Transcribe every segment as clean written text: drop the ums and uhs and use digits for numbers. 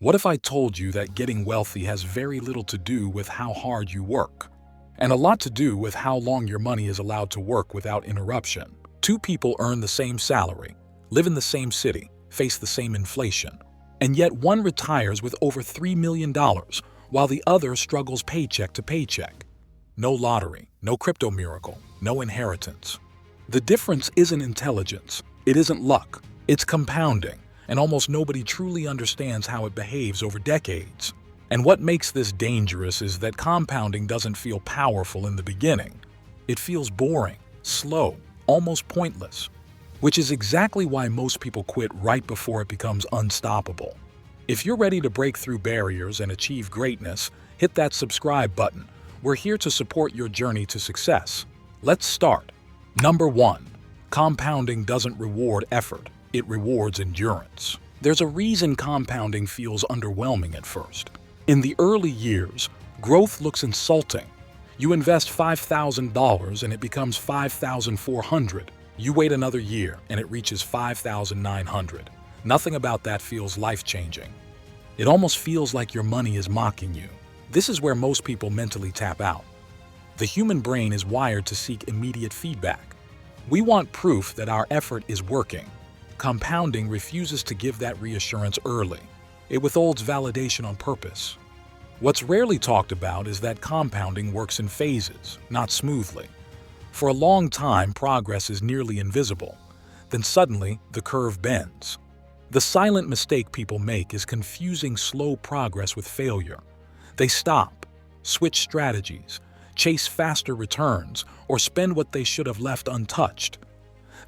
What if I told you that getting wealthy has very little to do with how hard you work, and a lot to do with how long your money is allowed to work without interruption? Two people earn the same salary, live in the same city, face the same inflation, and yet one retires with over $3 million while the other struggles paycheck to paycheck. No lottery, no crypto miracle, no inheritance. The difference isn't intelligence, it isn't luck, it's compounding, and almost nobody truly understands how it behaves over decades. And what makes this dangerous is that compounding doesn't feel powerful in the beginning. It feels boring, slow, almost pointless, which is exactly why most people quit right before it becomes unstoppable. If you're ready to break through barriers and achieve greatness, hit that subscribe button. We're here to support your journey to success. Let's start. Number 1. Compounding doesn't reward effort, it rewards endurance. There's a reason compounding feels underwhelming at first. In the early years, growth looks insulting. You invest $5,000 and it becomes $5,400. You wait another year and it reaches $5,900. Nothing about that feels life-changing. It almost feels like your money is mocking you. This is where most people mentally tap out. The human brain is wired to seek immediate feedback. We want proof that our effort is working. Compounding refuses to give that reassurance early. It withholds validation on purpose. What's rarely talked about is that compounding works in phases, not smoothly. For a long time, progress is nearly invisible. Then suddenly, the curve bends. The silent mistake people make is confusing slow progress with failure. They stop, switch strategies, chase faster returns, or spend what they should have left untouched.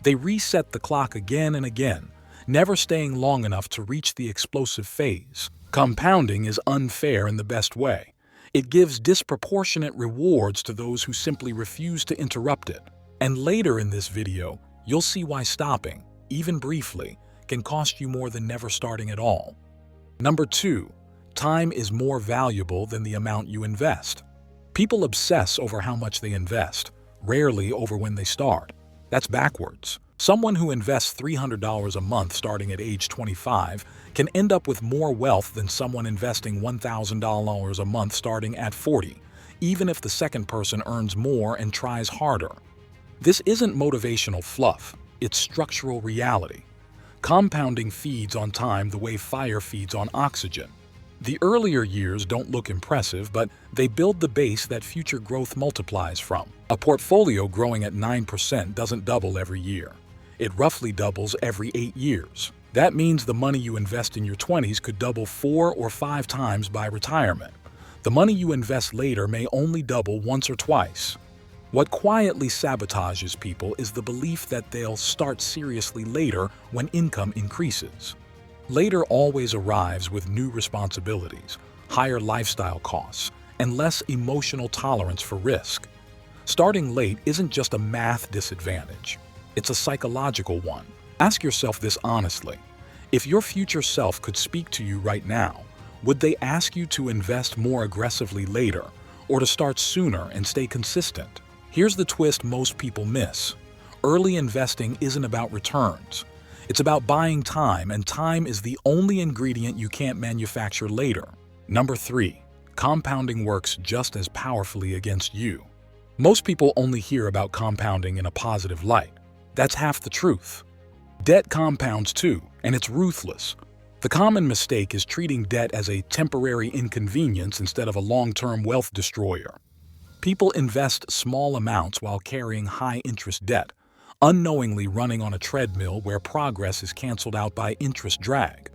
They reset the clock again and again, never staying long enough to reach the explosive phase. Compounding is unfair in the best way. It gives disproportionate rewards to those who simply refuse to interrupt it. And later in this video, you'll see why stopping, even briefly, can cost you more than never starting at all. Number 2. Time is more valuable than the amount you invest. People obsess over how much they invest, rarely over when they start. That's backwards. Someone who invests $300 a month starting at age 25 can end up with more wealth than someone investing $1,000 a month starting at 40, even if the second person earns more and tries harder. This isn't motivational fluff, it's structural reality. Compounding feeds on time the way fire feeds on oxygen. The earlier years don't look impressive, but they build the base that future growth multiplies from. A portfolio growing at 9% doesn't double every year. It roughly doubles every 8 years. That means the money you invest in your 20s could double 4 or 5 times by retirement. The money you invest later may only double once or twice. What quietly sabotages people is the belief that they'll start seriously later when income increases. Later always arrives with new responsibilities, higher lifestyle costs, and less emotional tolerance for risk. Starting late isn't just a math disadvantage, it's a psychological one. Ask yourself this honestly. If your future self could speak to you right now, would they ask you to invest more aggressively later, or to start sooner and stay consistent? Here's the twist most people miss. Early investing isn't about returns. It's about buying time, and time is the only ingredient you can't manufacture later. Number 3. Compounding works just as powerfully against you. Most people only hear about compounding in a positive light. That's half the truth. Debt compounds too, and it's ruthless. The common mistake is treating debt as a temporary inconvenience instead of a long-term wealth destroyer. People invest small amounts while carrying high-interest debt, unknowingly running on a treadmill where progress is canceled out by interest drag.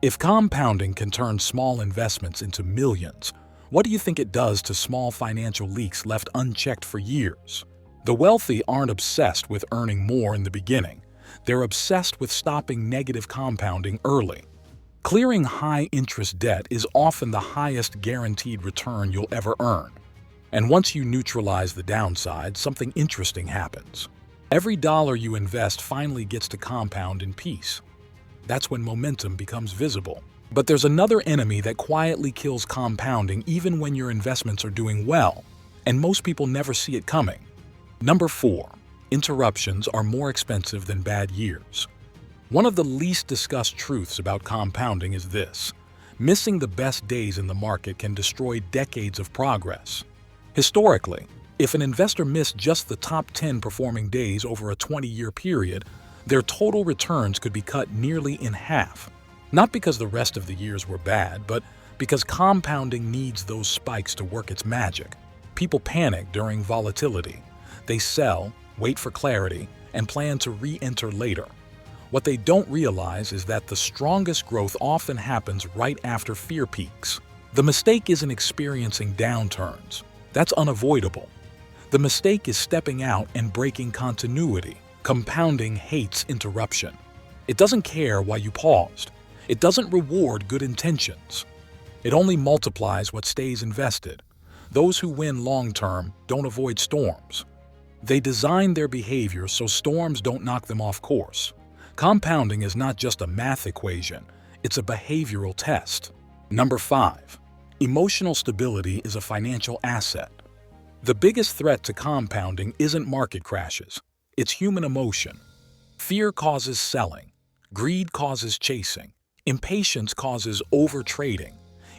If compounding can turn small investments into millions, what do you think it does to small financial leaks left unchecked for years? The wealthy aren't obsessed with earning more in the beginning. They're obsessed with stopping negative compounding early. Clearing high-interest debt is often the highest guaranteed return you'll ever earn. And once you neutralize the downside, something interesting happens. Every dollar you invest finally gets to compound in peace. That's when momentum becomes visible. But there's another enemy that quietly kills compounding even when your investments are doing well, and most people never see it coming. Number 4. Interruptions are more expensive than bad years. One of the least discussed truths about compounding is this: Missing the best days in the market can destroy decades of progress. Historically, if an investor missed just the top 10 performing days over a 20-year period, their total returns could be cut nearly in half. Not because the rest of the years were bad, but because compounding needs those spikes to work its magic. People panic during volatility. They sell, wait for clarity, and plan to re-enter later. What they don't realize is that the strongest growth often happens right after fear peaks. The mistake isn't experiencing downturns. That's unavoidable. The mistake is stepping out and breaking continuity. Compounding hates interruption. It doesn't care why you paused. It doesn't reward good intentions. It only multiplies what stays invested. Those who win long-term don't avoid storms. They design their behavior so storms don't knock them off course. Compounding is not just a math equation, it's a behavioral test. Number 5. Emotional stability is a financial asset. The biggest threat to compounding isn't market crashes, it's human emotion. Fear causes selling, greed causes chasing, impatience causes overtrading.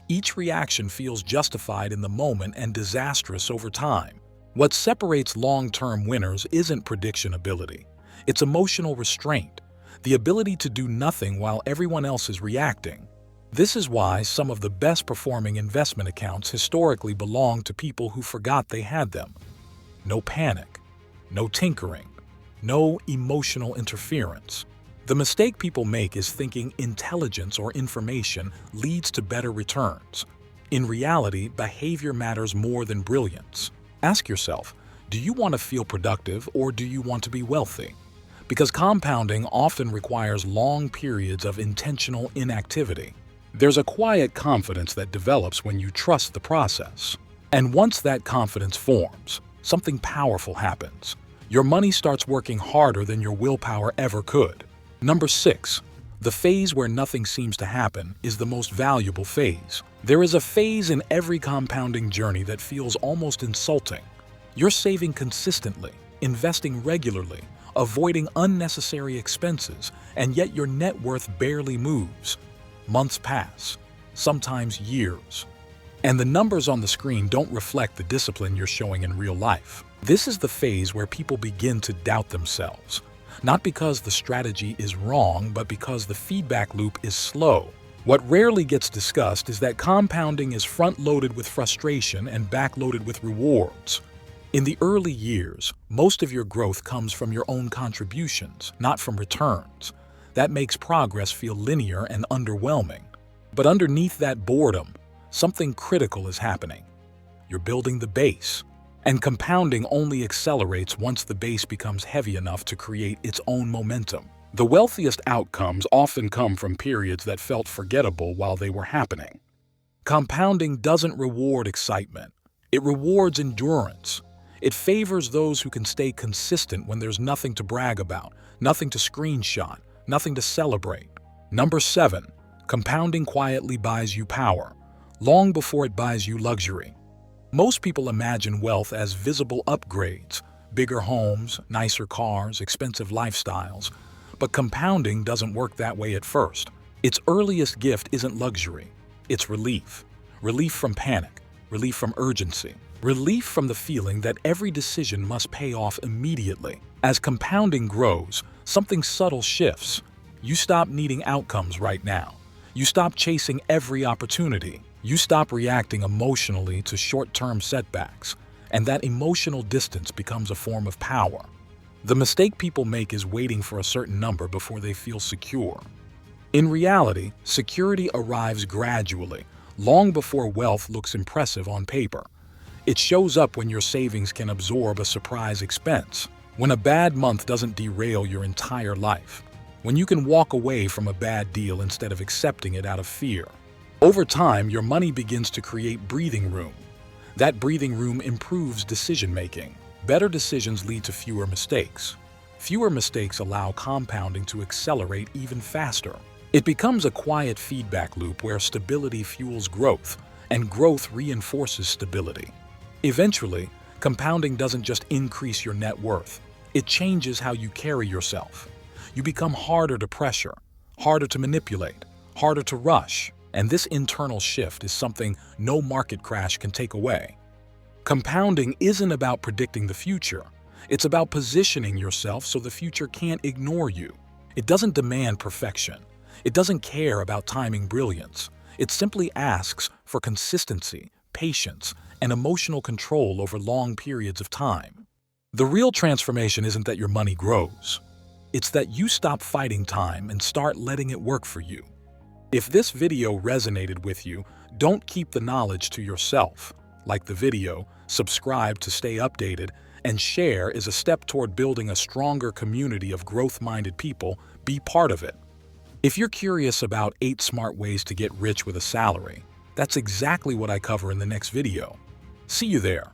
Each reaction feels justified in the moment and disastrous over time. What separates long-term winners isn't prediction ability, it's emotional restraint, the ability to do nothing while everyone else is reacting. This is why some of the best-performing investment accounts historically belong to people who forgot they had them. No panic, no tinkering, no emotional interference. The mistake people make is thinking intelligence or information leads to better returns. In reality, behavior matters more than brilliance. Ask yourself, do you want to feel productive or do you want to be wealthy? Because compounding often requires long periods of intentional inactivity. There's a quiet confidence that develops when you trust the process. And once that confidence forms, something powerful happens. Your money starts working harder than your willpower ever could. Number 6. The phase where nothing seems to happen is the most valuable phase. There is a phase in every compounding journey that feels almost insulting. You're saving consistently, investing regularly, avoiding unnecessary expenses, and yet your net worth barely moves. Months pass, sometimes years. And the numbers on the screen don't reflect the discipline you're showing in real life. This is the phase where people begin to doubt themselves. Not because the strategy is wrong, but because the feedback loop is slow. What rarely gets discussed is that compounding is front-loaded with frustration and back-loaded with rewards. In the early years, most of your growth comes from your own contributions, not from returns. That makes progress feel linear and underwhelming. But underneath that boredom, something critical is happening. You're building the base. And compounding only accelerates once the base becomes heavy enough to create its own momentum. The wealthiest outcomes often come from periods that felt forgettable while they were happening. Compounding doesn't reward excitement. It rewards endurance. It favors those who can stay consistent when there's nothing to brag about, nothing to screenshot, nothing to celebrate. Number 7. Compounding quietly buys you power, long before it buys you luxury. Most people imagine wealth as visible upgrades, bigger homes, nicer cars, expensive lifestyles. But compounding doesn't work that way at first. Its earliest gift isn't luxury, it's relief. Relief from panic, relief from urgency, relief from the feeling that every decision must pay off immediately. As compounding grows, something subtle shifts. You stop needing outcomes right now. You stop chasing every opportunity. You stop reacting emotionally to short-term setbacks, and that emotional distance becomes a form of power. The mistake people make is waiting for a certain number before they feel secure. In reality, security arrives gradually, long before wealth looks impressive on paper. It shows up when your savings can absorb a surprise expense, when a bad month doesn't derail your entire life, when you can walk away from a bad deal instead of accepting it out of fear. Over time, your money begins to create breathing room. That breathing room improves decision-making. Better decisions lead to fewer mistakes. Fewer mistakes allow compounding to accelerate even faster. It becomes a quiet feedback loop where stability fuels growth, and growth reinforces stability. Eventually, compounding doesn't just increase your net worth. It changes how you carry yourself. You become harder to pressure, harder to manipulate, harder to rush. And this internal shift is something no market crash can take away. Compounding isn't about predicting the future. It's about positioning yourself so the future can't ignore you. It doesn't demand perfection. It doesn't care about timing brilliance. It simply asks for consistency, patience, and emotional control over long periods of time. The real transformation isn't that your money grows. It's that you stop fighting time and start letting it work for you. If this video resonated with you, don't keep the knowledge to yourself. Like the video, subscribe to stay updated, and share is a step toward building a stronger community of growth-minded people. Be part of it. If you're curious about 8 smart ways to get rich with a salary, that's exactly what I cover in the next video. See you there.